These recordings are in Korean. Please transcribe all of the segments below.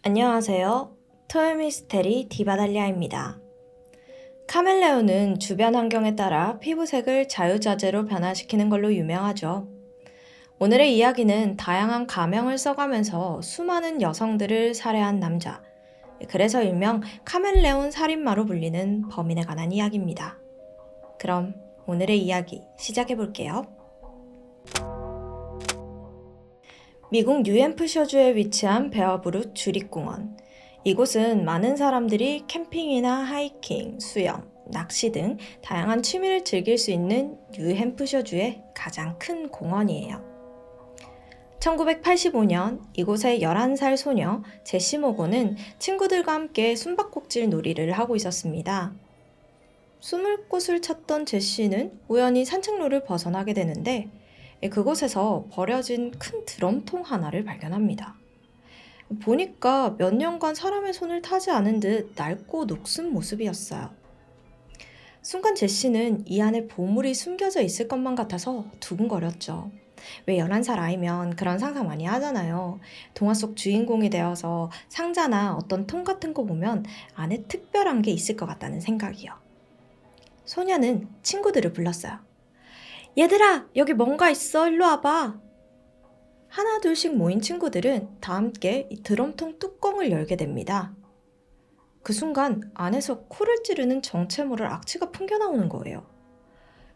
안녕하세요. 토요미스테리 디바달리아입니다. 카멜레온은 주변 환경에 따라 피부색을 자유자재로 변화시키는 걸로 유명하죠. 오늘의 이야기는 다양한 가명을 써가면서 수많은 여성들을 살해한 남자, 그래서 일명 카멜레온 살인마로 불리는 범인에 관한 이야기입니다. 그럼 오늘의 이야기 시작해볼게요. 미국 뉴햄프셔주에 위치한 베어브룩 주립공원. 이곳은 많은 사람들이 캠핑이나 하이킹, 수영, 낚시 등 다양한 취미를 즐길 수 있는 뉴햄프셔주의 가장 큰 공원이에요. 1985년 이곳의 11살 소녀 제시 모고는 친구들과 함께 숨바꼭질 놀이를 하고 있었습니다. 숨을 곳을 찾던 제시는 우연히 산책로를 벗어나게 되는데 그곳에서 버려진 큰 드럼통 하나를 발견합니다. 보니까 몇 년간 사람의 손을 타지 않은 듯 낡고 녹슨 모습이었어요. 순간 제시는 이 안에 보물이 숨겨져 있을 것만 같아서 두근거렸죠. 왜 11살 아이면 그런 상상 많이 하잖아요. 동화 속 주인공이 되어서 상자나 어떤 통 같은 거 보면 안에 특별한 게 있을 것 같다는 생각이요. 소녀는 친구들을 불렀어요. 얘들아, 여기 뭔가 있어. 일로 와봐. 하나 둘씩 모인 친구들은 다 함께 이 드럼통 뚜껑을 열게 됩니다. 그 순간 안에서 코를 찌르는 정체모를 악취가 풍겨나오는 거예요.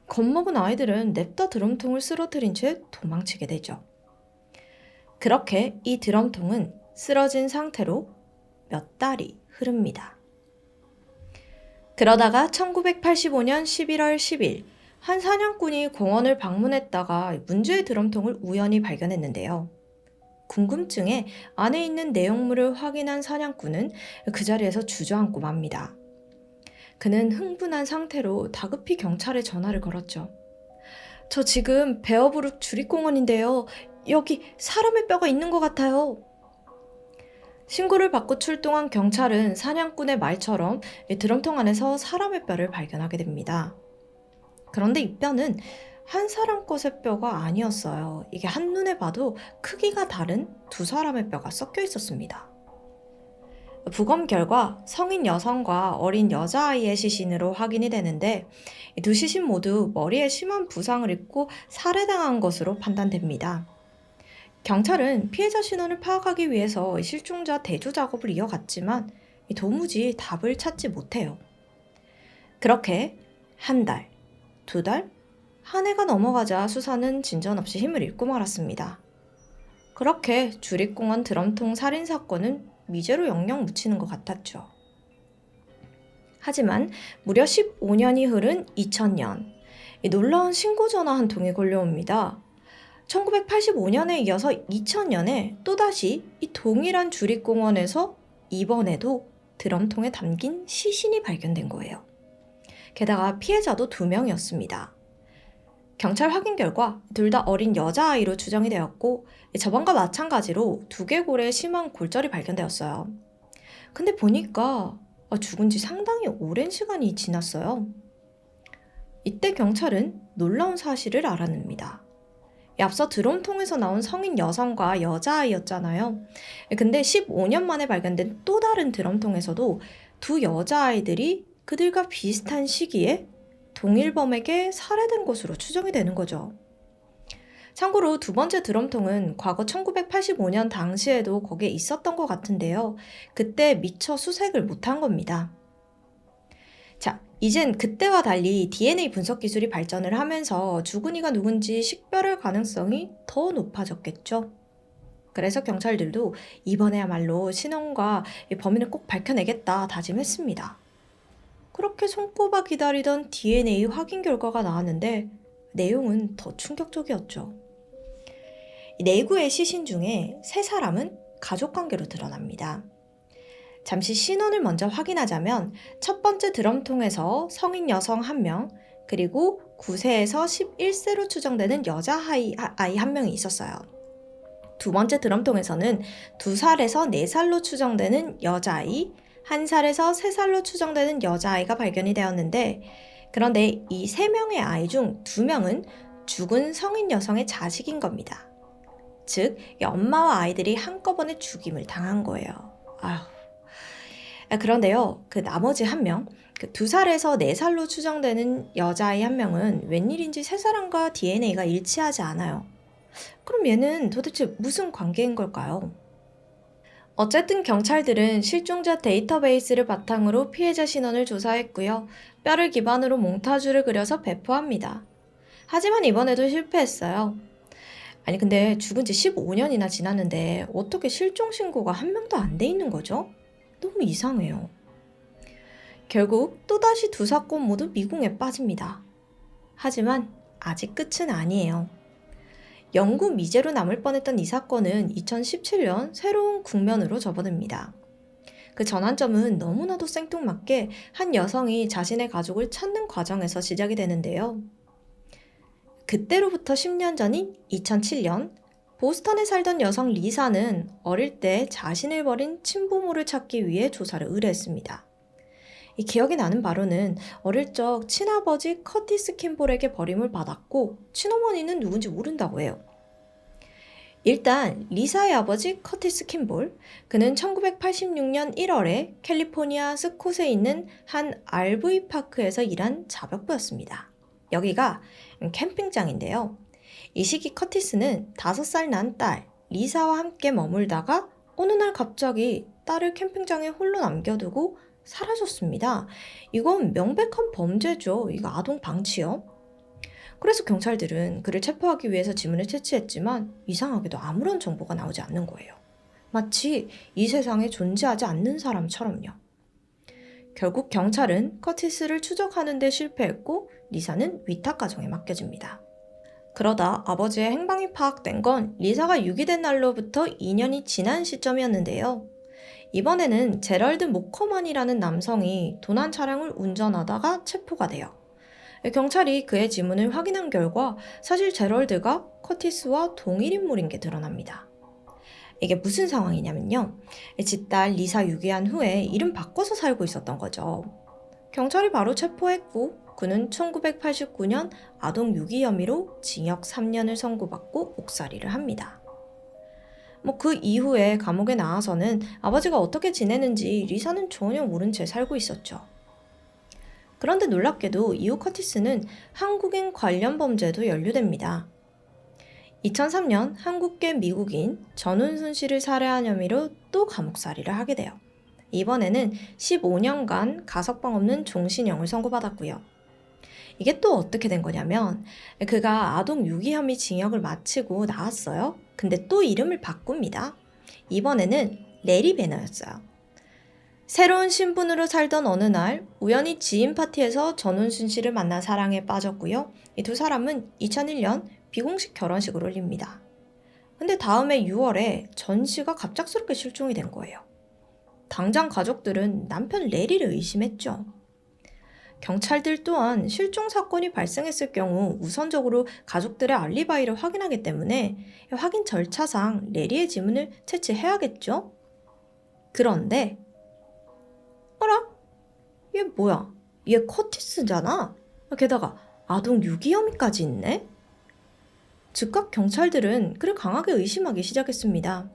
겁먹은 아이들은 냅다 드럼통을 쓰러뜨린 채 도망치게 되죠. 그렇게 이 드럼통은 쓰러진 상태로 몇 달이 흐릅니다. 그러다가 1985년 11월 10일 한 사냥꾼이 공원을 방문했다가 문제의 드럼통을 우연히 발견했는데요. 궁금증에 안에 있는 내용물을 확인한 사냥꾼은 그 자리에서 주저앉고 맙니다. 그는 흥분한 상태로 다급히 경찰에 전화를 걸었죠. 저 지금 베어브룩 주립공원인데요. 여기 사람의 뼈가 있는 것 같아요. 신고를 받고 출동한 경찰은 사냥꾼의 말처럼 드럼통 안에서 사람의 뼈를 발견하게 됩니다. 그런데 이 뼈는 한 사람 것의 뼈가 아니었어요. 이게 한눈에 봐도 크기가 다른 두 사람의 뼈가 섞여 있었습니다. 부검 결과 성인 여성과 어린 여자아이의 시신으로 확인이 되는데 두 시신 모두 머리에 심한 부상을 입고 살해당한 것으로 판단됩니다. 경찰은 피해자 신원을 파악하기 위해서 실종자 대조 작업을 이어갔지만 도무지 답을 찾지 못해요. 그렇게 한 달, 두 달, 한 해가 넘어가자 수사는 진전 없이 힘을 잃고 말았습니다. 그렇게 주립공원 드럼통 살인 사건은 미제로 영영 묻히는 것 같았죠. 하지만 무려 15년이 흐른 2000년, 놀라운 신고 전화 한 통이 걸려옵니다. 1985년에 이어서 2000년에 또다시 이 동일한 주립공원에서 이번에도 드럼통에 담긴 시신이 발견된 거예요. 게다가 피해자도 2명이었습니다. 경찰 확인 결과 둘 다 어린 여자아이로 추정이 되었고 저번과 마찬가지로 두개골에 심한 골절이 발견되었어요. 근데 보니까 죽은 지 상당히 오랜 시간이 지났어요. 이때 경찰은 놀라운 사실을 알아냅니다. 앞서 드럼통에서 나온 성인 여성과 여자아이였잖아요. 근데 15년 만에 발견된 또 다른 드럼통에서도 두 여자아이들이 그들과 비슷한 시기에 동일범에게 살해된 것으로 추정이 되는 거죠. 참고로 두 번째 드럼통은 과거 1985년 당시에도 거기에 있었던 것 같은데요. 그때 미처 수색을 못한 겁니다. 자, 이젠 그때와 달리 DNA 분석 기술이 발전을 하면서 죽은 이가 누군지 식별할 가능성이 더 높아졌겠죠. 그래서 경찰들도 이번에야말로 신원과 범인을 꼭 밝혀내겠다 다짐했습니다. 그렇게 손꼽아 기다리던 DNA 확인 결과가 나왔는데 내용은 더 충격적이었죠. 내구의 시신 중에 3사람은 가족관계로 드러납니다. 잠시 신원을 먼저 확인하자면 첫 번째 드럼통에서 성인 여성 1명, 그리고 9세에서 11세로 추정되는 여자아이 1명이 있었어요. 두 번째 드럼통에서는 2살에서 4살로 추정되는 여자아이, 1살에서 3살로 추정되는 여자아이가 발견이 되었는데, 그런데 이 3명의 아이 중 2명은 죽은 성인 여성의 자식인 겁니다. 즉, 엄마와 아이들이 한꺼번에 죽임을 당한 거예요. 아휴. 그런데요, 그 나머지 한 명, 그 2살에서 4살로 추정되는 여자아이 한 명은 웬일인지 세 사람과 DNA가 일치하지 않아요. 그럼 얘는 도대체 무슨 관계인 걸까요? 어쨌든 경찰들은 실종자 데이터베이스를 바탕으로 피해자 신원을 조사했고요. 뼈를 기반으로 몽타주를 그려서 배포합니다. 하지만 이번에도 실패했어요. 아니 근데 죽은 지 15년이나 지났는데 어떻게 실종 신고가 한 명도 안 돼 있는 거죠? 너무 이상해요. 결국 또다시 2사건 모두 미궁에 빠집니다. 하지만 아직 끝은 아니에요. 영구 미제로 남을 뻔했던 이 사건은 2017년 새로운 국면으로 접어듭니다. 그 전환점은 너무나도 생뚱맞게 한 여성이 자신의 가족을 찾는 과정에서 시작이 되는데요. 그때로부터 10년 전인 2007년, 보스턴에 살던 여성 리사는 어릴 때 자신을 버린 친부모를 찾기 위해 조사를 의뢰했습니다. 이 기억이 나는 바로는 어릴 적 친아버지 커티스 킴볼에게 버림을 받았고 친어머니는 누군지 모른다고 해요. 일단 리사의 아버지 커티스 킴볼, 그는 1986년 1월에 캘리포니아 스콧에 있는 한 RV 파크에서 일한 자벽부였습니다. 여기가 캠핑장인데요. 이 시기 커티스는 5살 난 딸 리사와 함께 머물다가 어느 날 갑자기 딸을 캠핑장에 홀로 남겨두고 사라졌습니다. 이건 명백한 범죄죠. 이거 아동 방치요. 그래서 경찰들은 그를 체포하기 위해서 지문을 채취했지만 이상하게도 아무런 정보가 나오지 않는 거예요. 마치 이 세상에 존재하지 않는 사람처럼요. 결국 경찰은 커티스를 추적하는 데 실패했고 리사는 위탁 가정에 맡겨집니다. 그러다 아버지의 행방이 파악된 건 리사가 유기된 날로부터 2년이 지난 시점이었는데요. 이번에는 제럴드 모커만이라는 남성이 도난 차량을 운전하다가 체포가 돼요. 경찰이 그의 지문을 확인한 결과 사실 제럴드가 커티스와 동일 인물인 게 드러납니다. 이게 무슨 상황이냐면요. 지딸 리사 유기한 후에 이름 바꿔서 살고 있었던 거죠. 경찰이 바로 체포했고 그는 1989년 아동 유기 혐의로 징역 3년을 선고받고 옥살이를 합니다. 그 이후에 감옥에 나와서는 아버지가 어떻게 지내는지 리사는 전혀 모른 채 살고 있었죠. 그런데 놀랍게도 이후 커티스는 한국인 관련 범죄에도 연루됩니다. 2003년 한국계 미국인 전운순 씨를 살해한 혐의로 또 감옥살이를 하게 돼요. 이번에는 15년간 가석방 없는 종신형을 선고받았고요. 이게 또 어떻게 된 거냐면 그가 아동 유기 혐의 징역을 마치고 나왔어요. 근데 또 이름을 바꿉니다. 이번에는 레리 베너였어요. 새로운 신분으로 살던 어느 날 우연히 지인 파티에서 전운순 씨를 만나 사랑에 빠졌고요. 이 2사람은 2001년 비공식 결혼식을 올립니다. 근데 다음해 6월에 전 씨가 갑작스럽게 실종이 된 거예요. 당장 가족들은 남편 레리를 의심했죠. 경찰들 또한 실종 사건이 발생했을 경우 우선적으로 가족들의 알리바이를 확인하기 때문에 확인 절차상 레리의 지문을 채취해야겠죠? 그런데 어라? 얘 뭐야? 얘 커티스잖아? 게다가 아동 유기 혐의까지 있네? 즉각 경찰들은 그를 강하게 의심하기 시작했습니다.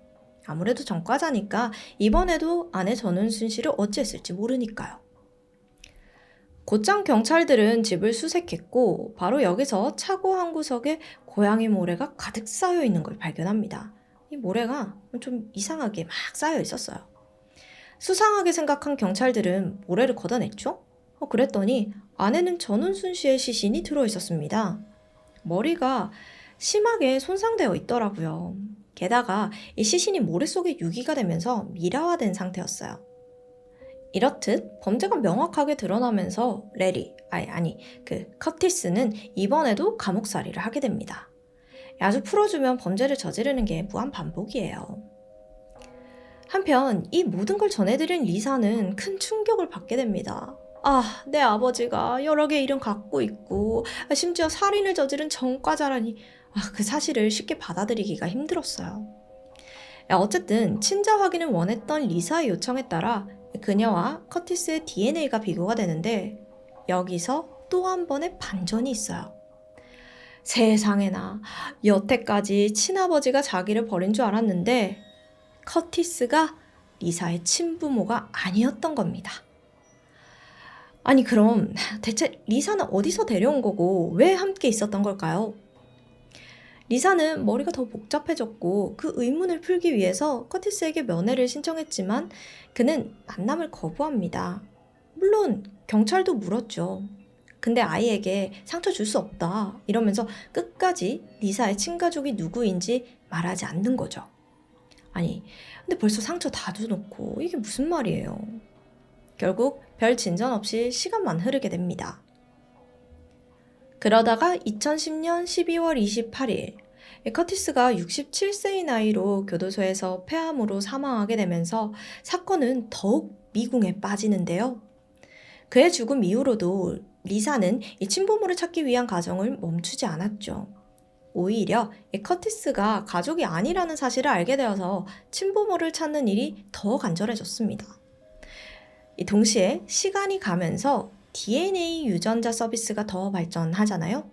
아무래도 전과자니까 이번에도 아내 전운순 씨를 어찌했을지 모르니까요. 곧장 경찰들은 집을 수색했고 바로 여기서 차고 한 구석에 고양이 모래가 가득 쌓여 있는 걸 발견합니다. 이 모래가 좀 이상하게 막 쌓여 있었어요. 수상하게 생각한 경찰들은 모래를 걷어냈죠? 그랬더니 안에는 전운순 씨의 시신이 들어있었습니다. 머리가 심하게 손상되어 있더라고요. 게다가 이 시신이 모래 속에 유기가 되면서 미라화된 상태였어요. 이렇듯 범죄가 명확하게 드러나면서 커티스는 이번에도 감옥살이를 하게 됩니다. 아주 풀어주면 범죄를 저지르는 게 무한 반복이에요. 한편 이 모든 걸 전해드린 리사는 큰 충격을 받게 됩니다. 내 아버지가 여러 개의 이름 갖고 있고 심지어 살인을 저지른 전과자라니 그 사실을 쉽게 받아들이기가 힘들었어요. 어쨌든 친자 확인을 원했던 리사의 요청에 따라 그녀와 커티스의 DNA가 비교가 되는데 여기서 또 한 번의 반전이 있어요. 세상에나 여태까지 친아버지가 자기를 버린 줄 알았는데 커티스가 리사의 친부모가 아니었던 겁니다. 아니 그럼 대체 리사는 어디서 데려온 거고 왜 함께 있었던 걸까요? 리사는 머리가 더 복잡해졌고 그 의문을 풀기 위해서 커티스에게 면회를 신청했지만 그는 만남을 거부합니다. 물론 경찰도 물었죠. 근데 아이에게 상처 줄 수 없다 이러면서 끝까지 리사의 친가족이 누구인지 말하지 않는 거죠. 아니 근데 벌써 상처 다 줘놓고 이게 무슨 말이에요. 결국 별 진전 없이 시간만 흐르게 됩니다. 그러다가 2010년 12월 28일 커티스가 67세의 나이로 교도소에서 폐암으로 사망하게 되면서 사건은 더욱 미궁에 빠지는데요. 그의 죽음 이후로도 리사는 이 친부모를 찾기 위한 과정을 멈추지 않았죠. 오히려 커티스가 가족이 아니라는 사실을 알게 되어서 친부모를 찾는 일이 더 간절해졌습니다. 동시에 시간이 가면서 DNA 유전자 서비스가 더 발전하잖아요.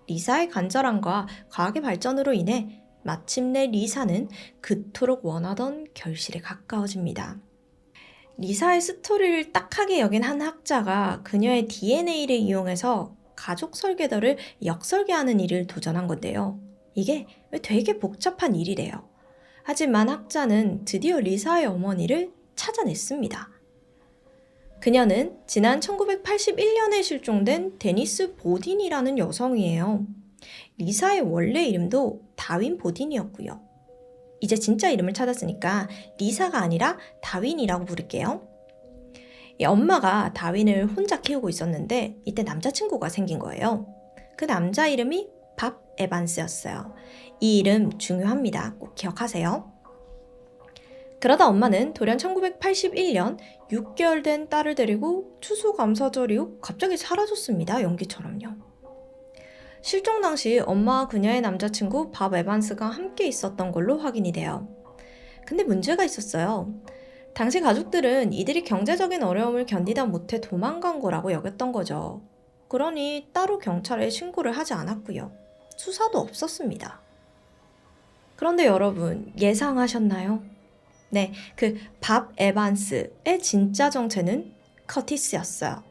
리사의 간절함과 과학의 발전으로 인해 마침내 리사는 그토록 원하던 결실에 가까워집니다. 리사의 스토리를 딱하게 여긴 한 학자가 그녀의 DNA를 이용해서 가족 설계도를 역설계하는 일을 도전한 건데요. 이게 되게 복잡한 일이래요. 하지만 학자는 드디어 리사의 어머니를 찾아냈습니다. 그녀는 지난 1981년에 실종된 데니스 보딘이라는 여성이에요. 리사의 원래 이름도 다윈 보딘이었고요. 이제 진짜 이름을 찾았으니까 리사가 아니라 다윈이라고 부를게요. 엄마가 다윈을 혼자 키우고 있었는데 이때 남자친구가 생긴 거예요. 그 남자 이름이 밥 에반스였어요. 이 이름 중요합니다. 꼭 기억하세요. 그러다 엄마는 돌연 1981년 6개월 된 딸을 데리고 추수감사절 이후 갑자기 사라졌습니다. 연기처럼요. 실종 당시 엄마와 그녀의 남자친구 밥 에반스가 함께 있었던 걸로 확인이 돼요. 근데 문제가 있었어요. 당시 가족들은 이들이 경제적인 어려움을 견디다 못해 도망간 거라고 여겼던 거죠. 그러니 따로 경찰에 신고를 하지 않았고요. 수사도 없었습니다. 그런데 여러분 예상하셨나요? 네, 그 밥 에반스의 진짜 정체는 커티스였어요.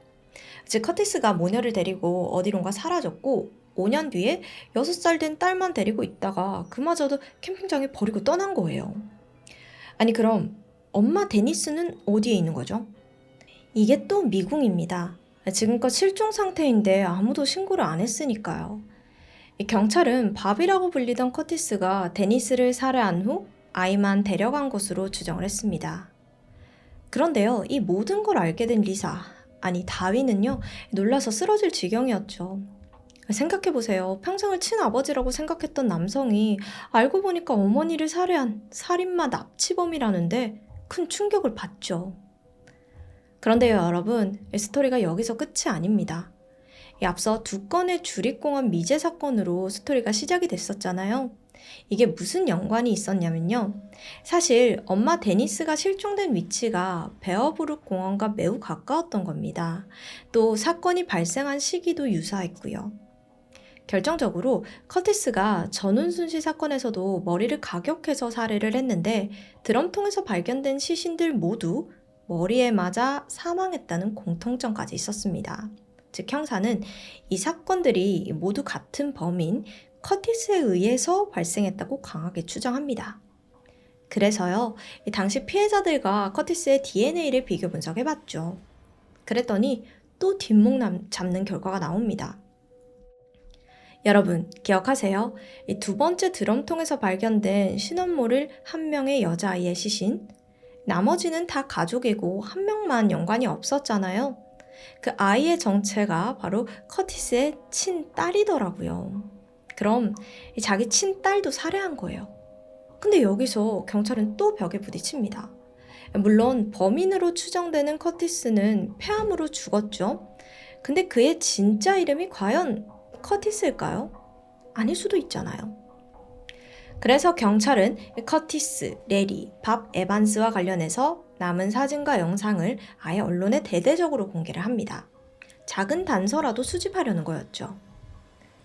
즉 커티스가 모녀를 데리고 어디론가 사라졌고 5년 뒤에 6살 된 딸만 데리고 있다가 그마저도 캠핑장에 버리고 떠난 거예요. 아니 그럼 엄마 데니스는 어디에 있는 거죠? 이게 또 미궁입니다. 지금껏 실종 상태인데 아무도 신고를 안 했으니까요. 경찰은 밥이라고 불리던 커티스가 데니스를 살해한 후 아이만 데려간 것으로 추정을 했습니다. 그런데요, 이 모든 걸 알게 된 리사, 아니 다윈은요, 놀라서 쓰러질 지경이었죠. 생각해보세요. 평생을 친아버지라고 생각했던 남성이 알고 보니까 어머니를 살해한 살인마 납치범이라는데 큰 충격을 받죠. 그런데요, 여러분, 이 스토리가 여기서 끝이 아닙니다. 앞서 2건의 주립공원 미제 사건으로 스토리가 시작이 됐었잖아요. 이게 무슨 연관이 있었냐면요. 사실 엄마 데니스가 실종된 위치가 베어브룩 공원과 매우 가까웠던 겁니다. 또 사건이 발생한 시기도 유사했고요. 결정적으로 커티스가 전운순 씨 사건에서도 머리를 가격해서 살해를 했는데 드럼통에서 발견된 시신들 모두 머리에 맞아 사망했다는 공통점까지 있었습니다. 즉 형사는 이 사건들이 모두 같은 범인 커티스에 의해서 발생했다고 강하게 추정합니다. 그래서요, 당시 피해자들과 커티스의 DNA를 비교 분석해봤죠. 그랬더니 또 뒷목 잡는 결과가 나옵니다. 여러분 기억하세요? 이 2번째 드럼통에서 발견된 신원 모를 한 명의 여자아이의 시신, 나머지는 다 가족이고 한 명만 연관이 없었잖아요. 그 아이의 정체가 바로 커티스의 친딸이더라고요. 그럼 자기 친딸도 살해한 거예요. 근데 여기서 경찰은 또 벽에 부딪힙니다. 물론 범인으로 추정되는 커티스는 폐암으로 죽었죠. 근데 그의 진짜 이름이 과연 커티스일까요? 아닐 수도 있잖아요. 그래서 경찰은 커티스, 레리, 밥 에반스와 관련해서 남은 사진과 영상을 아예 언론에 대대적으로 공개를 합니다. 작은 단서라도 수집하려는 거였죠.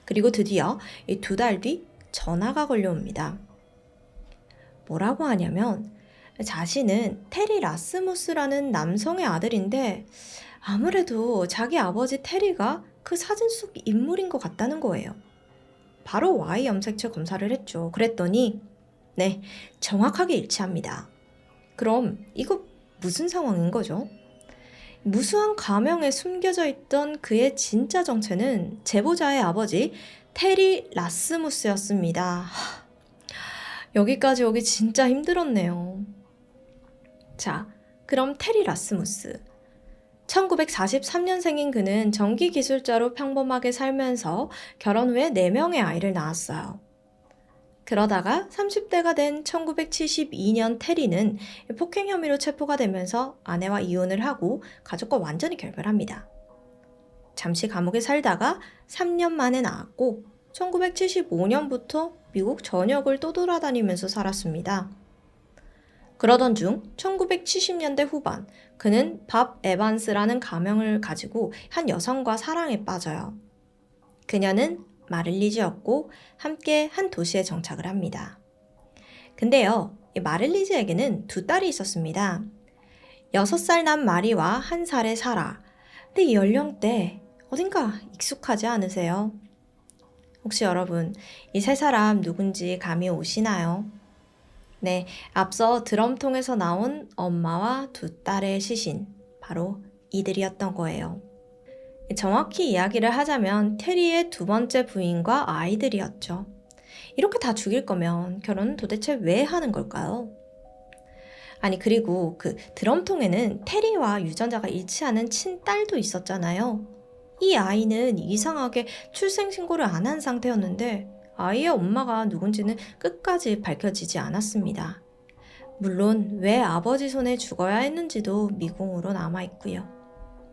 그리고 드디어 2달 뒤 전화가 걸려옵니다. 뭐라고 하냐면 자신은 테리 라스무스라는 남성의 아들인데 아무래도 자기 아버지 테리가 그 사진 속 인물인 것 같다는 거예요. 바로 Y 염색체 검사를 했죠. 그랬더니 네, 정확하게 일치합니다. 그럼 이거 무슨 상황인 거죠? 무수한 가명에 숨겨져 있던 그의 진짜 정체는 제보자의 아버지 테리 라스무스였습니다. 여기까지 오기 진짜 힘들었네요. 자, 그럼 테리 라스무스. 1943년생인 그는 전기기술자로 평범하게 살면서 결혼 후에 4명의 아이를 낳았어요. 그러다가 30대가 된 1972년 테리는 폭행 혐의로 체포가 되면서 아내와 이혼을 하고 가족과 완전히 결별합니다. 잠시 감옥에 살다가 3년 만에 나왔고 1975년부터 미국 전역을 떠돌아다니면서 살았습니다. 그러던 중 1970년대 후반 그는 밥 에반스라는 가명을 가지고 한 여성과 사랑에 빠져요. 그녀는 마를리즈였고 함께 한 도시에 정착을 합니다. 근데요, 이 마를리즈에게는 2딸이 있었습니다. 6살 난 마리와 1살의 사라. 근데 이 연령대 어딘가 익숙하지 않으세요? 혹시 여러분 이 3사람 누군지 감이 오시나요? 네, 앞서 드럼통에서 나온 엄마와 2딸의 시신, 바로 이들이었던 거예요. 정확히 이야기를 하자면 테리의 2번째 부인과 아이들이었죠. 이렇게 다 죽일 거면 결혼은 도대체 왜 하는 걸까요? 아니, 그리고 그 드럼통에는 테리와 유전자가 일치하는 친딸도 있었잖아요. 이 아이는 이상하게 출생신고를 안 한 상태였는데 아이의 엄마가 누군지는 끝까지 밝혀지지 않았습니다. 물론 왜 아버지 손에 죽어야 했는지도 미궁으로 남아있고요.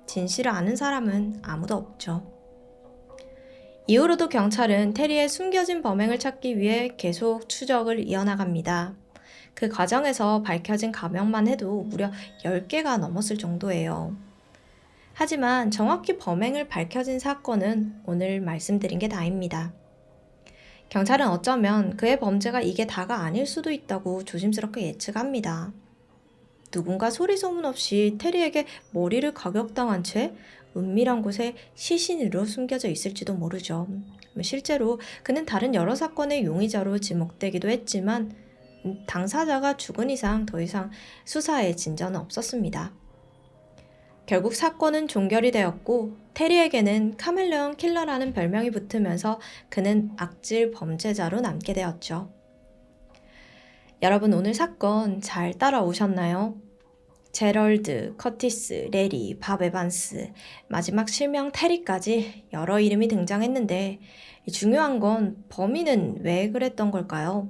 진실을 아는 사람은 아무도 없죠. 이후로도 경찰은 테리의 숨겨진 범행을 찾기 위해 계속 추적을 이어나갑니다. 그 과정에서 밝혀진 가명만 해도 무려 10개가 넘었을 정도예요. 하지만 정확히 범행을 밝혀진 사건은 오늘 말씀드린 게 다입니다. 경찰은 어쩌면 그의 범죄가 이게 다가 아닐 수도 있다고 조심스럽게 예측합니다. 누군가 소리 소문 없이 테리에게 머리를 가격당한 채 은밀한 곳에 시신으로 숨겨져 있을지도 모르죠. 실제로 그는 다른 여러 사건의 용의자로 지목되기도 했지만 당사자가 죽은 이상 더 이상 수사에 진전은 없었습니다. 결국 사건은 종결이 되었고 테리에게는 카멜레온 킬러라는 별명이 붙으면서 그는 악질 범죄자로 남게 되었죠. 여러분 오늘 사건 잘 따라오셨나요? 제럴드, 커티스, 레리, 밥 에반스, 마지막 실명 테리까지 여러 이름이 등장했는데 중요한 건 범인은 왜 그랬던 걸까요?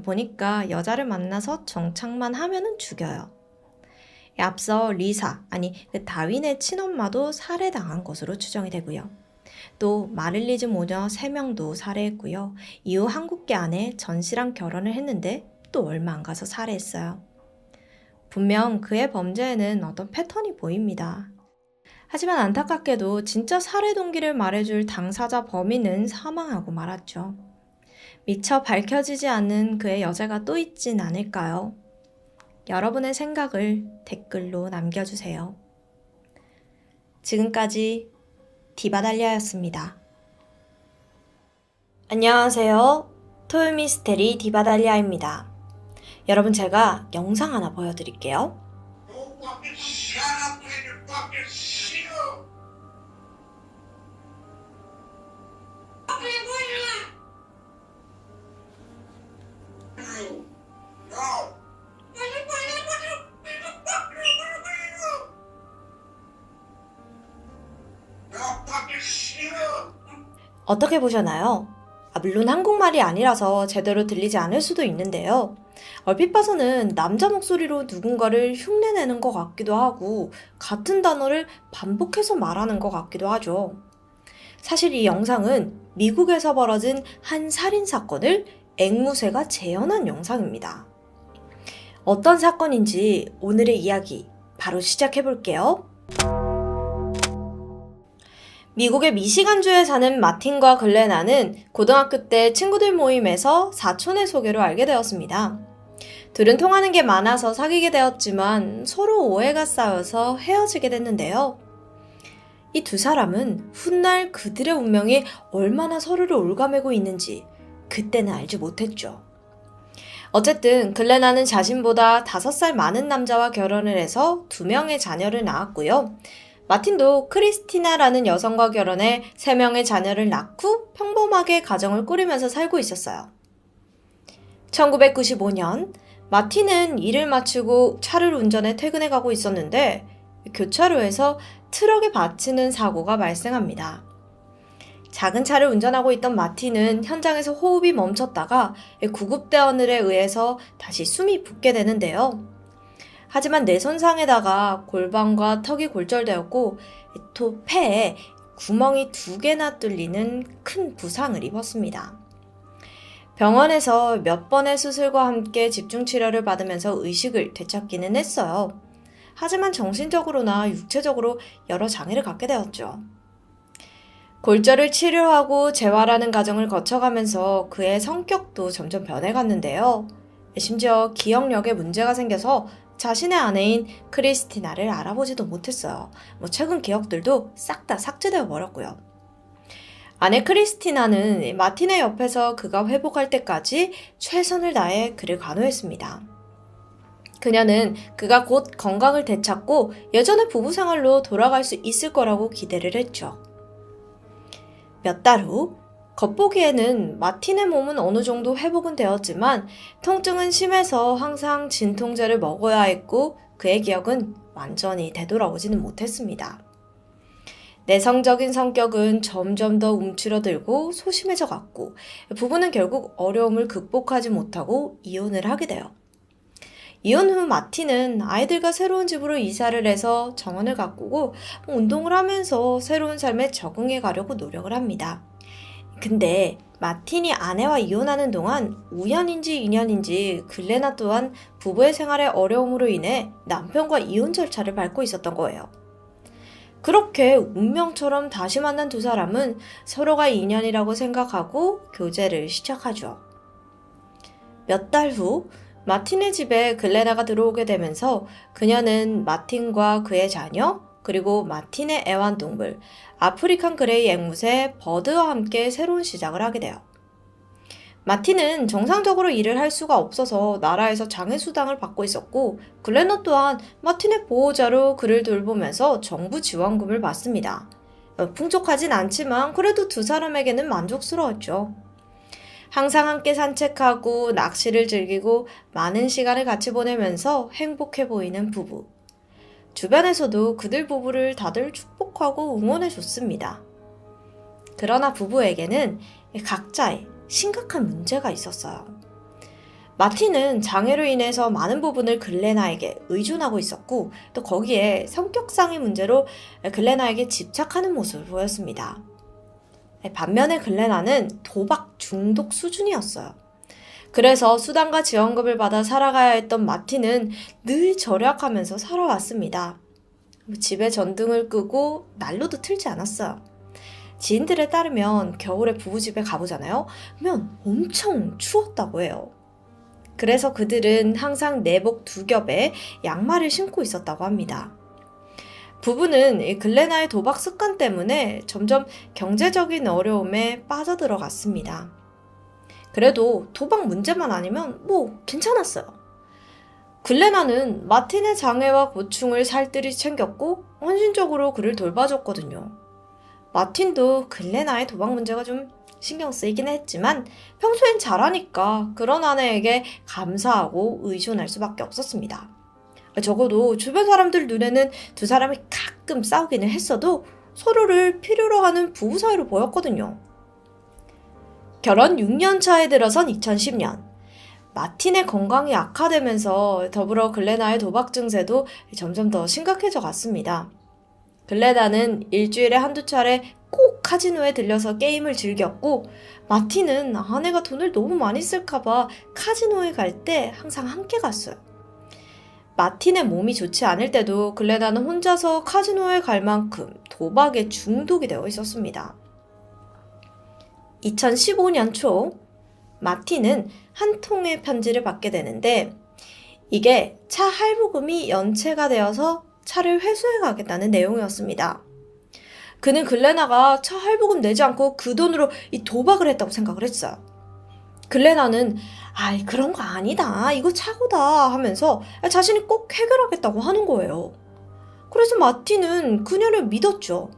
보니까 여자를 만나서 정착만 하면은 죽여요. 앞서 리사, 그 다윈의 친엄마도 살해당한 것으로 추정이 되고요. 또 마를리즈 모녀 3명도 살해했고요. 이후 한국계 아내 전 씨랑 결혼을 했는데 또 얼마 안 가서 살해했어요. 분명 그의 범죄에는 어떤 패턴이 보입니다. 하지만 안타깝게도 진짜 살해 동기를 말해줄 당사자 범인은 사망하고 말았죠. 미처 밝혀지지 않는 그의 여자가 또 있진 않을까요? 여러분의 생각을 댓글로 남겨주세요. 지금까지 디바달리아였습니다. 안녕하세요. 토요미스테리 디바달리아입니다. 여러분 제가 영상 하나 보여드릴게요. 어떻게 보셨나요? 물론 한국말이 아니라서 제대로 들리지 않을 수도 있는데요. 얼핏 봐서는 남자 목소리로 누군가를 흉내내는 것 같기도 하고 같은 단어를 반복해서 말하는 것 같기도 하죠. 사실 이 영상은 미국에서 벌어진 한 살인사건을 앵무새가 재현한 영상입니다. 어떤 사건인지 오늘의 이야기 바로 시작해볼게요. 미국의 미시간주에 사는 마틴과 글레나는 고등학교 때 친구들 모임에서 사촌의 소개로 알게 되었습니다. 둘은 통하는 게 많아서 사귀게 되었지만 서로 오해가 쌓여서 헤어지게 됐는데요. 이 두 사람은 훗날 그들의 운명이 얼마나 서로를 올가매고 있는지 그때는 알지 못했죠. 어쨌든 글레나는 자신보다 5살 많은 남자와 결혼을 해서 2명의 자녀를 낳았고요. 마틴도 크리스티나라는 여성과 결혼해 3명의 자녀를 낳고 평범하게 가정을 꾸리면서 살고 있었어요. 1995년 마틴은 일을 마치고 차를 운전해 퇴근해 가고 있었는데 교차로에서 트럭에 받치는 사고가 발생합니다. 작은 차를 운전하고 있던 마틴은 현장에서 호흡이 멈췄다가 구급대원들에 의해서 다시 숨이 붙게 되는데요. 하지만 뇌 손상에다가 골반과 턱이 골절되었고 또 폐에 구멍이 2개나 뚫리는 큰 부상을 입었습니다. 병원에서 몇 번의 수술과 함께 집중치료를 받으면서 의식을 되찾기는 했어요. 하지만 정신적으로나 육체적으로 여러 장애를 갖게 되었죠. 골절을 치료하고 재활하는 과정을 거쳐가면서 그의 성격도 점점 변해갔는데요. 심지어 기억력에 문제가 생겨서 자신의 아내인 크리스티나를 알아보지도 못했어요. 최근 기억들도 싹 다 삭제되어 버렸고요. 아내 크리스티나는 마틴의 옆에서 그가 회복할 때까지 최선을 다해 그를 간호했습니다. 그녀는 그가 곧 건강을 되찾고 예전의 부부 생활로 돌아갈 수 있을 거라고 기대를 했죠. 몇 달 후, 겉보기에는 마틴의 몸은 어느 정도 회복은 되었지만 통증은 심해서 항상 진통제를 먹어야 했고 그의 기억은 완전히 되돌아오지는 못했습니다. 내성적인 성격은 점점 더 움츠러들고 소심해져 갔고 부부는 결국 어려움을 극복하지 못하고 이혼을 하게 돼요. 이혼 후 마틴은 아이들과 새로운 집으로 이사를 해서 정원을 가꾸고 운동을 하면서 새로운 삶에 적응해 가려고 노력을 합니다. 근데 마틴이 아내와 이혼하는 동안 우연인지 인연인지 글레나 또한 부부의 생활에 어려움으로 인해 남편과 이혼 절차를 밟고 있었던 거예요. 그렇게 운명처럼 다시 만난 두 사람은 서로가 인연이라고 생각하고 교제를 시작하죠. 몇 달 후 마틴의 집에 글레나가 들어오게 되면서 그녀는 마틴과 그의 자녀 그리고 마틴의 애완동물 아프리칸 그레이 앵무새 버드와 함께 새로운 시작을 하게 돼요. 마틴은 정상적으로 일을 할 수가 없어서 나라에서 장애수당을 받고 있었고 글레나 또한 마틴의 보호자로 그를 돌보면서 정부 지원금을 받습니다. 풍족하진 않지만 그래도 두 사람에게는 만족스러웠죠. 항상 함께 산책하고 낚시를 즐기고 많은 시간을 같이 보내면서 행복해 보이는 부부. 주변에서도 그들 부부를 다들 축복하고 응원해 줬습니다. 그러나 부부에게는 각자의 심각한 문제가 있었어요. 마틴은 장애로 인해서 많은 부분을 글레나에게 의존하고 있었고 또 거기에 성격상의 문제로 글레나에게 집착하는 모습을 보였습니다. 반면에 글레나는 도박 중독 수준이었어요. 그래서 수당과 지원금을 받아 살아가야 했던 마틴은 늘 절약하면서 살아왔습니다. 집에 전등을 끄고 난로도 틀지 않았어요. 지인들에 따르면 겨울에 부부집에 가보잖아요. 그러면 엄청 추웠다고 해요. 그래서 그들은 항상 내복 2겹에 양말을 신고 있었다고 합니다. 부부는 글레나의 도박 습관 때문에 점점 경제적인 어려움에 빠져들어갔습니다. 그래도 도박 문제만 아니면 괜찮았어요. 글레나는 마틴의 장애와 고충을 살뜰히 챙겼고 헌신적으로 그를 돌봐줬거든요. 마틴도 글레나의 도박 문제가 좀 신경 쓰이긴 했지만 평소엔 잘하니까 그런 아내에게 감사하고 의존할 수밖에 없었습니다. 적어도 주변 사람들 눈에는 두 사람이 가끔 싸우기는 했어도 서로를 필요로 하는 부부 사이로 보였거든요. 결혼 6년 차에 들어선 2010년 마틴의 건강이 악화되면서 더불어 글레나의 도박 증세도 점점 더 심각해져 갔습니다. 글레나는 일주일에 한두 차례 꼭 카지노에 들려서 게임을 즐겼고 마틴은 아내가 돈을 너무 많이 쓸까봐 카지노에 갈 때 항상 함께 갔어요. 마틴의 몸이 좋지 않을 때도 글레나는 혼자서 카지노에 갈 만큼 도박에 중독이 되어 있었습니다. 2015년 초 마틴은 한 통의 편지를 받게 되는데 이게 차 할부금이 연체가 되어서 차를 회수해 가겠다는 내용이었습니다. 그는 글레나가 차 할부금 내지 않고 그 돈으로 이 도박을 했다고 생각을 했어요. 글레나는 아이 그런 거 아니다. 이거 차고다 하면서 자신이 꼭 해결하겠다고 하는 거예요. 그래서 마틴은 그녀를 믿었죠.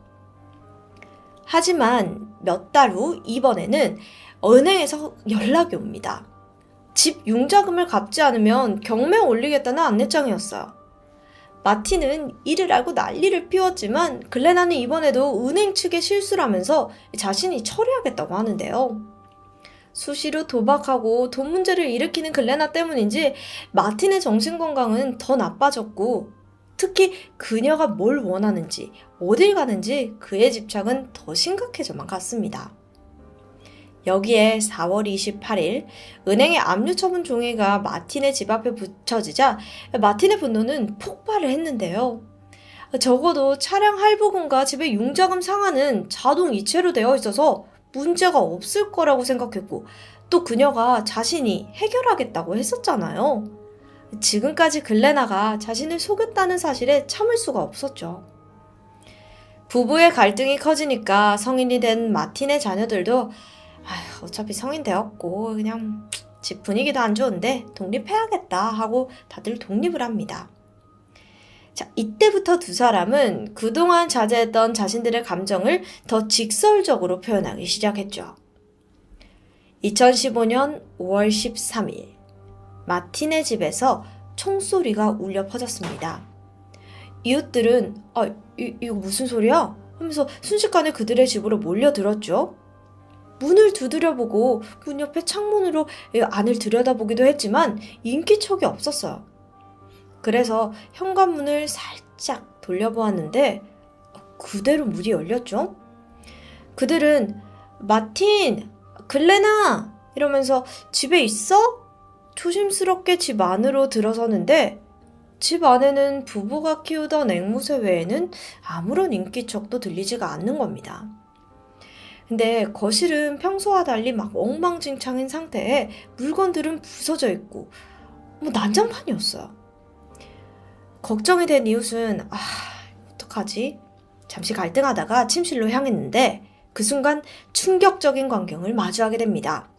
하지만 몇 달 후 이번에는 은행에서 연락이 옵니다. 집 융자금을 갚지 않으면 경매에 올리겠다는 안내장이었어요. 마틴은 이를 알고 난리를 피웠지만 글레나는 이번에도 은행 측에 실수를 하면서 자신이 처리하겠다고 하는데요. 수시로 도박하고 돈 문제를 일으키는 글레나 때문인지 마틴의 정신건강은 더 나빠졌고 특히 그녀가 뭘 원하는지 어딜 가는지 그의 집착은 더 심각해져만 갔습니다. 여기에 4월 28일 은행의 압류처분 종이가 마틴의 집 앞에 붙여지자 마틴의 분노는 폭발을 했는데요. 적어도 차량 할부금과 집의 융자금 상환은 자동 이체로 되어 있어서 문제가 없을 거라고 생각했고 또 그녀가 자신이 해결하겠다고 했었잖아요. 지금까지 글레나가 자신을 속였다는 사실에 참을 수가 없었죠. 부부의 갈등이 커지니까 성인이 된 마틴의 자녀들도 어차피 성인 되었고 그냥 집 분위기도 안 좋은데 독립해야겠다 하고 다들 독립을 합니다. 자, 이때부터 두 사람은 그동안 자제했던 자신들의 감정을 더 직설적으로 표현하기 시작했죠. 2015년 5월 13일 마틴의 집에서 총소리가 울려 퍼졌습니다. 이웃들은 이거 무슨 소리야? 하면서 순식간에 그들의 집으로 몰려들었죠. 문을 두드려보고 문 옆에 창문으로 안을 들여다보기도 했지만 인기척이 없었어요. 그래서 현관문을 살짝 돌려보았는데 그대로 문이 열렸죠. 그들은 마틴, 글레나 이러면서 집에 있어? 조심스럽게 집 안으로 들어서는데 집 안에는 부부가 키우던 앵무새 외에는 아무런 인기척도 들리지가 않는 겁니다. 근데 거실은 평소와 달리 막 엉망진창인 상태에 물건들은 부서져 있고 난장판이었어요. 걱정이 된 이웃은 어떡하지? 잠시 갈등하다가 침실로 향했는데 그 순간 충격적인 광경을 마주하게 됩니다.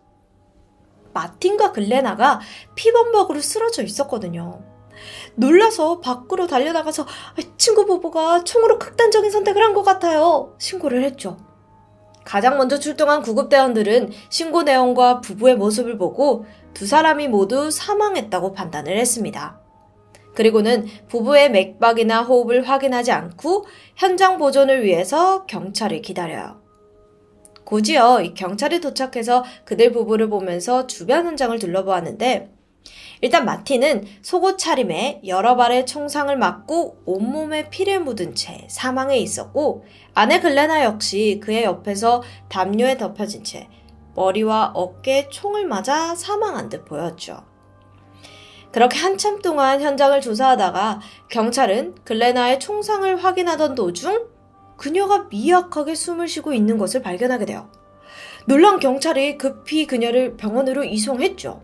마틴과 글레나가 피범벅으로 쓰러져 있었거든요. 놀라서 밖으로 달려나가서 친구 부부가 총으로 극단적인 선택을 한 것 같아요. 신고를 했죠. 가장 먼저 출동한 구급대원들은 신고 내용과 부부의 모습을 보고 두 사람이 모두 사망했다고 판단을 했습니다. 그리고는 부부의 맥박이나 호흡을 확인하지 않고 현장 보존을 위해서 경찰을 기다려요. 곧이어 이 경찰이 도착해서 그들 부부를 보면서 주변 현장을 둘러보았는데 일단 마틴은 속옷 차림에 여러 발의 총상을 맞고 온몸에 피를 묻은 채 사망해 있었고 아내 글레나 역시 그의 옆에서 담요에 덮여진 채 머리와 어깨에 총을 맞아 사망한 듯 보였죠. 그렇게 한참 동안 현장을 조사하다가 경찰은 글레나의 총상을 확인하던 도중 그녀가 미약하게 숨을 쉬고 있는 것을 발견하게 돼요. 놀란 경찰이 급히 그녀를 병원으로 이송했죠.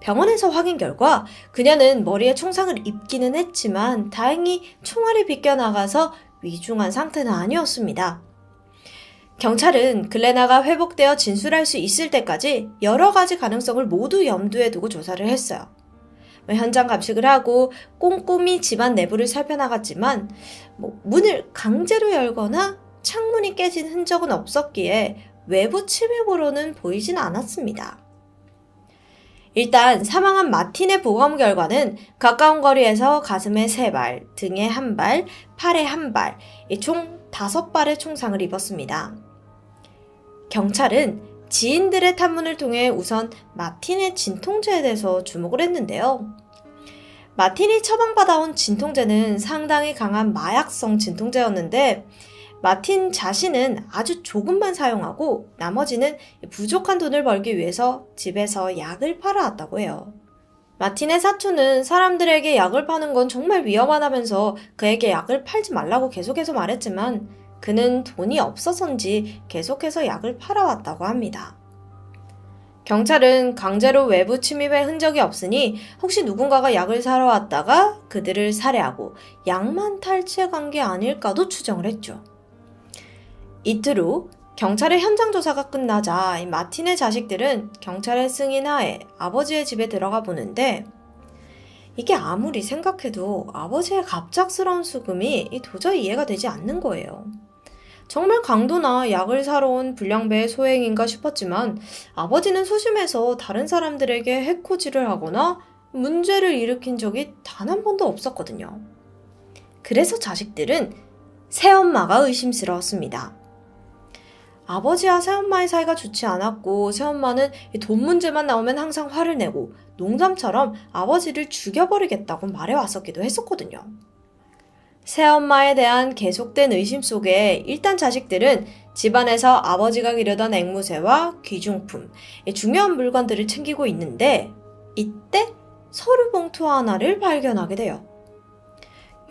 병원에서 확인 결과 그녀는 머리에 총상을 입기는 했지만 다행히 총알이 비껴나가서 위중한 상태는 아니었습니다. 경찰은 글레나가 회복되어 진술할 수 있을 때까지 여러 가지 가능성을 모두 염두에 두고 조사를 했어요. 현장 감식을 하고 꼼꼼히 집안 내부를 살펴나갔지만 문을 강제로 열거나 창문이 깨진 흔적은 없었기에 외부 침입으로는 보이진 않았습니다. 일단 사망한 마틴의 보검 결과는 가까운 거리에서 가슴에 3발, 등에 1발, 팔에 1발, 총 5발의 총상을 입었습니다. 경찰은 지인들의 탐문을 통해 우선 마틴의 진통제에 대해서 주목을 했는데요. 마틴이 처방받아온 진통제는 상당히 강한 마약성 진통제였는데 마틴 자신은 아주 조금만 사용하고 나머지는 부족한 돈을 벌기 위해서 집에서 약을 팔아왔다고 해요. 마틴의 사촌은 사람들에게 약을 파는 건 정말 위험하다면서 그에게 약을 팔지 말라고 계속해서 말했지만 그는 돈이 없어서인지 계속해서 약을 팔아왔다고 합니다. 경찰은 강제로 외부 침입의 흔적이 없으니 혹시 누군가가 약을 사러 왔다가 그들을 살해하고 약만 탈취한 게 아닐까도 추정을 했죠. 이틀 후 경찰의 현장 조사가 끝나자 이 마틴의 자식들은 경찰의 승인하에 아버지의 집에 들어가 보는데 이게 아무리 생각해도 아버지의 갑작스러운 죽음이 도저히 이해가 되지 않는 거예요. 정말 강도나 약을 사러 온 불량배의 소행인가 싶었지만 아버지는 소심해서 다른 사람들에게 해코지를 하거나 문제를 일으킨 적이 단 한 번도 없었거든요. 그래서 자식들은 새엄마가 의심스러웠습니다. 아버지와 새엄마의 사이가 좋지 않았고 새엄마는 돈 문제만 나오면 항상 화를 내고 농담처럼 아버지를 죽여버리겠다고 말해왔었기도 했었거든요. 새엄마에 대한 계속된 의심 속에 일단 자식들은 집안에서 아버지가 기르던 앵무새와 귀중품, 중요한 물건들을 챙기고 있는데 이때 서류 봉투 하나를 발견하게 돼요.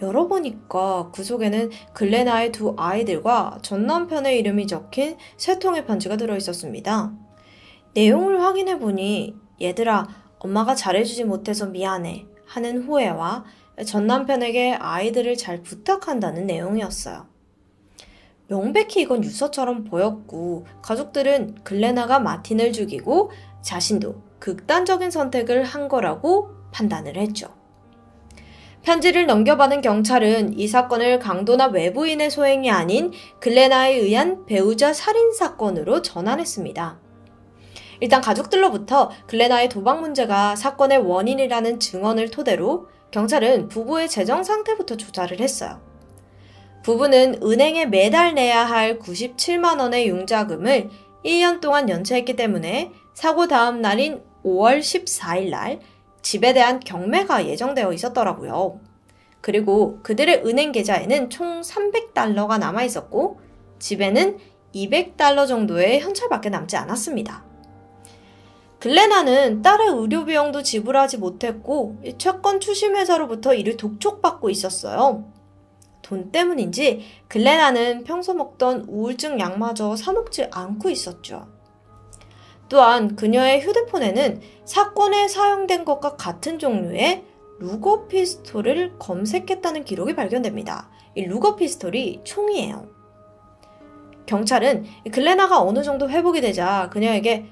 열어보니까 그 속에는 글레나의 두 아이들과 전 남편의 이름이 적힌 세 통의 편지가 들어있었습니다. 내용을 확인해보니 얘들아, 엄마가 잘해주지 못해서 미안해 하는 후회와 전 남편에게 아이들을 잘 부탁한다는 내용이었어요. 명백히 이건 유서처럼 보였고 가족들은 글레나가 마틴을 죽이고 자신도 극단적인 선택을 한 거라고 판단을 했죠. 편지를 넘겨받은 경찰은 이 사건을 강도나 외부인의 소행이 아닌 글레나에 의한 배우자 살인 사건으로 전환했습니다. 일단 가족들로부터 글레나의 도박 문제가 사건의 원인이라는 증언을 토대로 경찰은 부부의 재정 상태부터 조사를 했어요. 부부는 은행에 매달 내야 할 97만 원의 융자금을 1년 동안 연체했기 때문에 사고 다음 날인 5월 14일 날 집에 대한 경매가 예정되어 있었더라고요. 그리고 그들의 은행 계좌에는 총 300달러가 남아 있었고 집에는 200달러 정도의 현찰밖에 남지 않았습니다. 글레나는 딸의 의료 비용도 지불하지 못했고 채권 추심 회사로부터 이를 독촉받고 있었어요. 돈 때문인지 글레나는 평소 먹던 우울증 약마저 사 먹지 않고 있었죠. 또한 그녀의 휴대폰에는 사건에 사용된 것과 같은 종류의 루거 피스톨을 검색했다는 기록이 발견됩니다. 이 루거 피스톨이 총이에요. 경찰은 글레나가 어느 정도 회복이 되자 그녀에게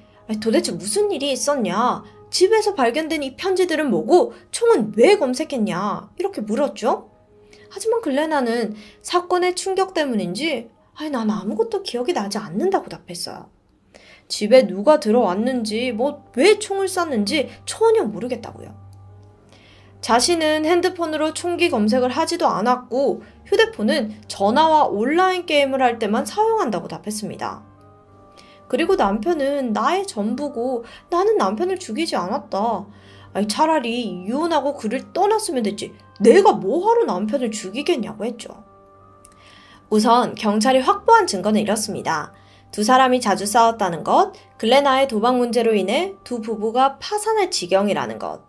도대체 무슨 일이 있었냐? 집에서 발견된 이 편지들은 뭐고 총은 왜 검색했냐? 이렇게 물었죠. 하지만 글레나는 사건의 충격 때문인지 난 아무것도 기억이 나지 않는다고 답했어요. 집에 누가 들어왔는지 왜 총을 쐈는지 전혀 모르겠다고요. 자신은 핸드폰으로 총기 검색을 하지도 않았고 휴대폰은 전화와 온라인 게임을 할 때만 사용한다고 답했습니다. 그리고 남편은 나의 전부고 나는 남편을 죽이지 않았다. 차라리 이혼하고 그를 떠났으면 됐지. 내가 뭐하러 남편을 죽이겠냐고 했죠. 우선 경찰이 확보한 증거는 이렇습니다. 두 사람이 자주 싸웠다는 것, 글레나의 도박 문제로 인해 두 부부가 파산할 지경이라는 것,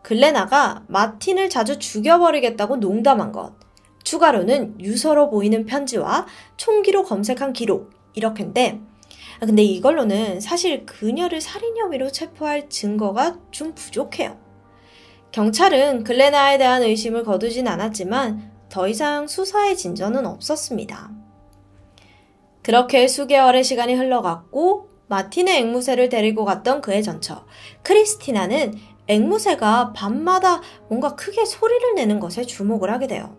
글레나가 마틴을 자주 죽여버리겠다고 농담한 것, 추가로는 유서로 보이는 편지와 총기로 검색한 기록, 이렇게인데 근데 이걸로는 사실 그녀를 살인 혐의로 체포할 증거가 좀 부족해요. 경찰은 글레나에 대한 의심을 거두진 않았지만 더 이상 수사의 진전은 없었습니다. 그렇게 수개월의 시간이 흘러갔고 마틴의 앵무새를 데리고 갔던 그의 전처 크리스티나는 앵무새가 밤마다 뭔가 크게 소리를 내는 것에 주목을 하게 돼요.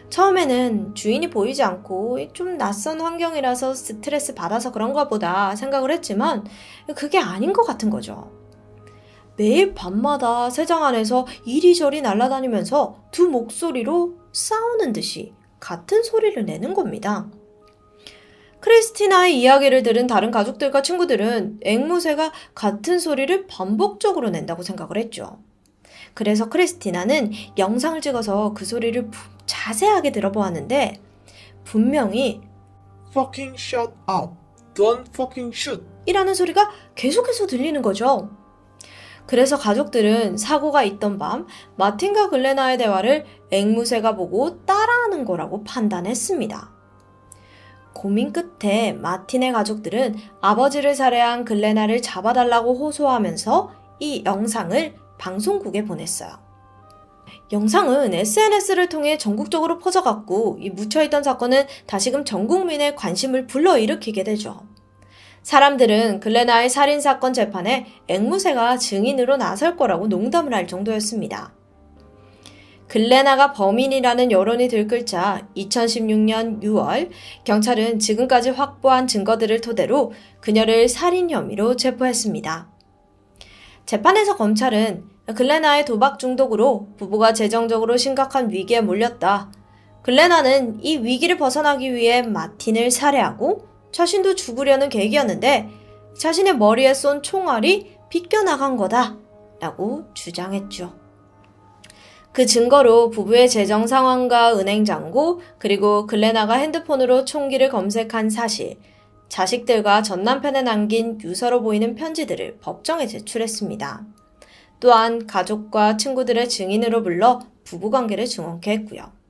처음에는 주인이 보이지 않고 좀 낯선 환경이라서 스트레스 받아서 그런가 보다 생각을 했지만 그게 아닌 것 같은 거죠. 매일 밤마다 새장 안에서 이리저리 날아다니면서 두 목소리로 싸우는 듯이 같은 소리를 내는 겁니다. 크리스티나의 이야기를 들은 다른 가족들과 친구들은 앵무새가 같은 소리를 반복적으로 낸다고 생각을 했죠. 그래서 크리스티나는 영상을 찍어서 그 소리를 자세하게 들어보았는데 분명히 Fucking shut up. Don't fucking shoot. 이라는 소리가 계속해서 들리는 거죠. 그래서 가족들은 사고가 있던 밤 마틴과 글레나의 대화를 앵무새가 보고 따라하는 거라고 판단했습니다. 고민 끝에 마틴의 가족들은 아버지를 살해한 글레나를 잡아달라고 호소하면서 이 영상을 방송국에 보냈어요. 영상은 SNS를 통해 전국적으로 퍼져갔고 이 묻혀있던 사건은 다시금 전 국민의 관심을 불러일으키게 되죠. 사람들은 글레나의 살인사건 재판에 앵무새가 증인으로 나설 거라고 농담을 할 정도였습니다. 글레나가 범인이라는 여론이 들끓자 2016년 6월 경찰은 지금까지 확보한 증거들을 토대로 그녀를 살인 혐의로 체포했습니다. 재판에서 검찰은 글레나의 도박 중독으로 부부가 재정적으로 심각한 위기에 몰렸다. 글레나는 이 위기를 벗어나기 위해 마틴을 살해하고 자신도 죽으려는 계획이었는데 자신의 머리에 쏜 총알이 비껴나간 거다 라고 주장했죠. 그 증거로 부부의 재정 상황과 은행 잔고 그리고 글레나가 핸드폰으로 총기를 검색한 사실, 자식들과 전 남편에 남긴 유서로 보이는 편지들을 법정에 제출했습니다. 또한 가족과 친구들의 증인으로 불러 부부관계를 증언케 했고요.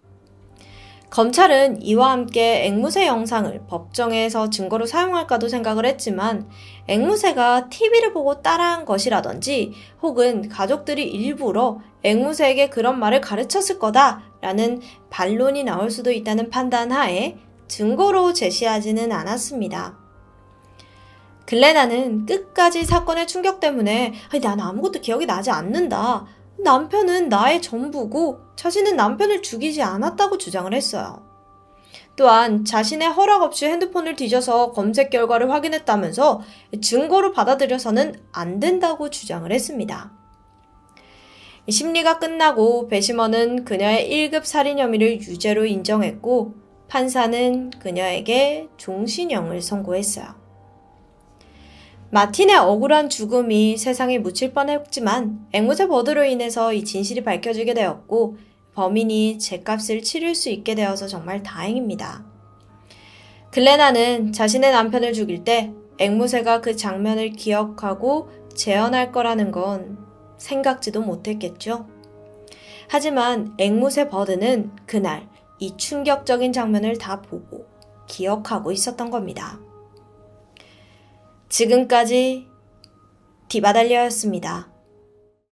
검찰은 이와 함께 앵무새 영상을 법정에서 증거로 사용할까도 생각을 했지만 앵무새가 TV를 보고 따라한 것이라든지 혹은 가족들이 일부러 앵무새에게 그런 말을 가르쳤을 거다라는 반론이 나올 수도 있다는 판단 하에 증거로 제시하지는 않았습니다. 글레나는 끝까지 사건의 충격 때문에 난 아무것도 기억이 나지 않는다. 남편은 나의 전부고 자신은 남편을 죽이지 않았다고 주장을 했어요. 또한 자신의 허락 없이 핸드폰을 뒤져서 검색 결과를 확인했다면서 증거로 받아들여서는 안 된다고 주장을 했습니다. 심리가 끝나고 배심원은 그녀의 1급 살인 혐의를 유죄로 인정했고 판사는 그녀에게 종신형을 선고했어요. 마틴의 억울한 죽음이 세상에 묻힐 뻔했지만 앵무새 버드로 인해서 이 진실이 밝혀지게 되었고 범인이 죗값을 치를 수 있게 되어서 정말 다행입니다. 글레나는 자신의 남편을 죽일 때 앵무새가 그 장면을 기억하고 재현할 거라는 건 생각지도 못했겠죠. 하지만 앵무새 버드는 그날 이 충격적인 장면을 다 보고 기억하고 있었던 겁니다. 지금까지 디바달리아였습니다.